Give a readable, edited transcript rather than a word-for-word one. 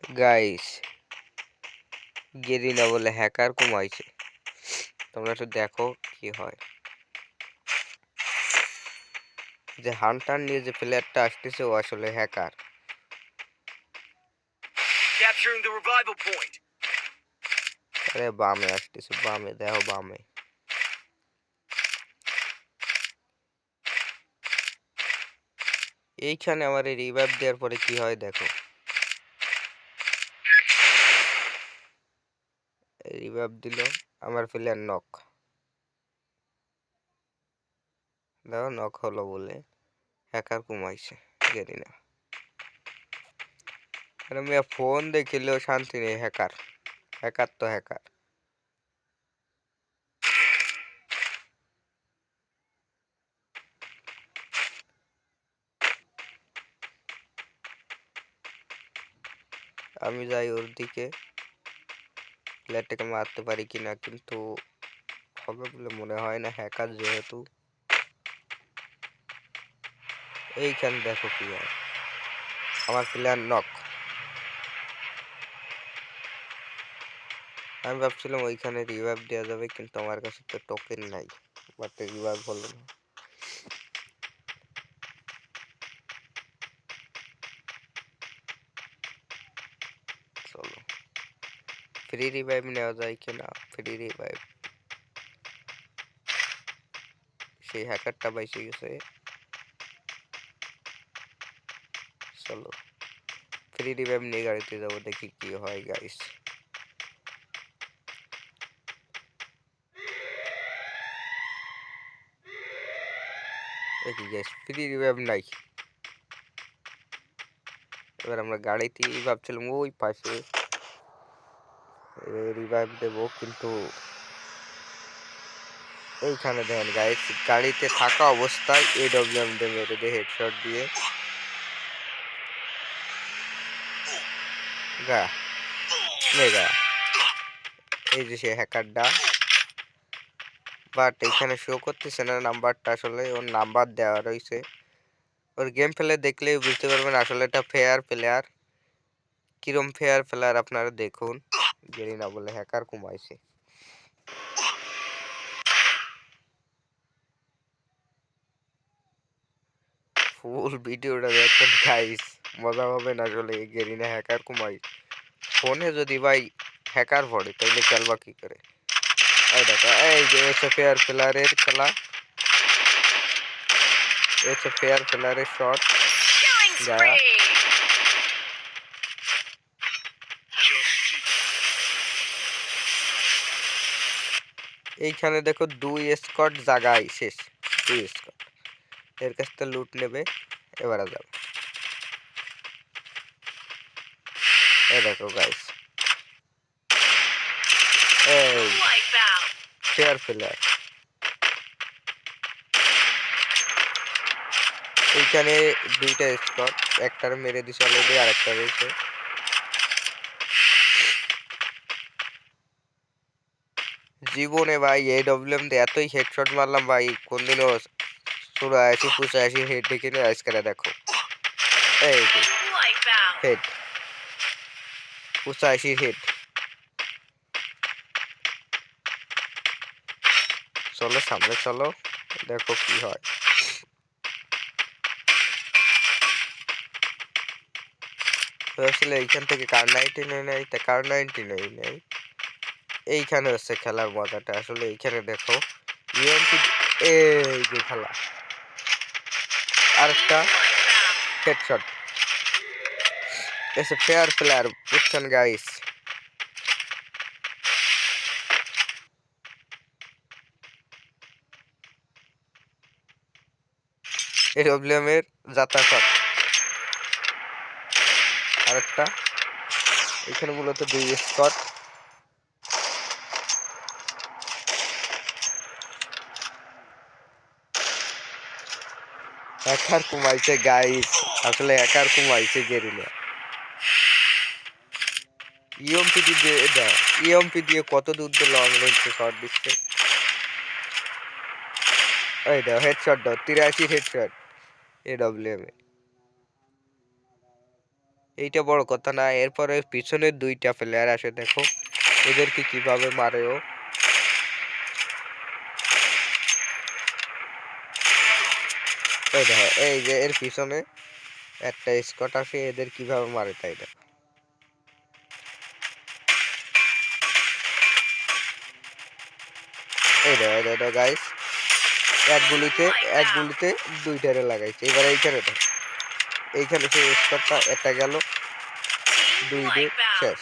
Guys, Garena বলে hacker কমাইছে। তোমরা একটু দেখো কি হয়। যে হান্টার নিয়ে যে প্লেয়ারটা আসতেছে ও আসলে হ্যাকার। আরে বামে আসতেছে, বামে দেখো, বামে। এইখানে আমার এই রিভাইভ দেওয়ার পরে কি হয় দেখো। রিভাইভ দিল, আমার প্লেয়ার নক। দেখো নক হলো বলে হ্যাকার কমাইছে গেরিনা। আরে মেয়ে ফোন দেখিলেও শান্তি নেই। হ্যাকার, হ্যাকার তো হ্যাকার। আমি যাই ওর দিকে, প্লেয়ারটাকে মারতে পারি কিনা, কিন্তু হবে বলে মনে হয় না, হ্যাকার যেহেতু। এইখানে দেখো কি হয়, আমার প্লেয়ার নক। আমি ভাবছিলাম ওইখানে রিভাইভ দেওয়া যাবে, কিন্তু আমার কাছে তো টোকেন নাই, বাট রিভাইভ হলো না। চলো ফ্রি রিভাইভ নেওয়া যায় কিনা। ফ্রি রিভাইভ, সেই হ্যাকারটা বাইসে গেছে। চলো ফ্রি রিভাইভ নিয়ে গাড়িতে যাবো, দেখি কি হয় গাইস। দেখি গাইস, ফ্রি রিভাইভ নাই। এবার আমরা গাড়িতেই ভাবছিলাম ওই পাশে রিভাইভ দেবো, কিন্তু এইখানে দেখেন গাইস, গাড়িতে থাকা অবস্থায় AWM দিয়ে মেরে দিয়ে হেডশট দিয়ে গা মেগা। এই যে সে হ্যাকারটা, বাট এখানে শো করতেছে না নাম্বারটা। আসলে ওর নাম্বার দেওয়া রয়েছে, ওর গেম প্লে দেখলেই বুঝতে পারবেন আসলে এটা ফেয়ার প্লেয়ার। কিরম ফেয়ার প্লেয়ার আপনারা দেখুন। গেরিনা বলে হ্যাকার কমাইছে। ফুল ভিডিওটা দেখেন গাইস, মজা হবে না আসলে। গেরিনা হ্যাকার কমাই, ফোনে যদি ভাই হ্যাকার পড়ে তাইলে খেলবা কি করে। এই দেখো, এই যে হচ্ছে ফেয়ার প্লেয়ারের খেলা, হচ্ছে ফেয়ার প্লেয়ারের শট গায়া। এইখানে দেখো 2 স্কট জায়গায় শেষ। 2 স্কট এর কাছ থেকে লুট নেবে। এবারে যাবে, এই দেখো গাইস, এই ফেয়ার প্লেয়ার। এইখানে 2টা স্কট, একটার মেরে দিছে অলরেডি, আর একটা রয়েছে। জীবনে ভাই AWM দিয়ে এতই হেডশট মারলাম ভাই কোনদিনও। 84 85 হেড দেখে নিয়ে আজকে দেখো, এই যে হেড 85 হেড। চলো সামনে চলো, দেখো কি হয়। আসলে এইখান থেকে কার 99 নেই, তা কার 99 নেই। এইখানে হচ্ছে খেলার মজাটা আসলে। এইখানে দেখো ইএমপি, এই যে খেলা, আরেকটা হেডশট। এসে ফেয়ার প্লেয়ার, বুঝছেন গাইস। AWM এর যাত্রা শট, আরেকটা। এখানে মূলত 2 স্কট। হ্যাকার কমাইছে গাইস, আসলে হ্যাকার কমাইছে গেরিনা। ইএমপি দিয়ে দাও, ইএমপি দিয়ে কত দূর দিয়ে লং রেঞ্জে শট দিচ্ছে। এই দাও হেডশট দাও, 83 হেডশট AWM এ। এইটা বড় কথা না, এরপরে পিছনের 2টা প্লেয়ার আসে, দেখো এদেরকে কিভাবে মারে ও। এই দেখো, এই যে এর পিছনে একটা স্কট আসে, এদের কিভাবে মারে তাই দেখো। এই দেখো গাইস, এক গুলিতে 2টারে লাগাইছে। এবার এইখানে দেখো, এইখানে সেই স্কটটা একটা গেল, 2 শেষ।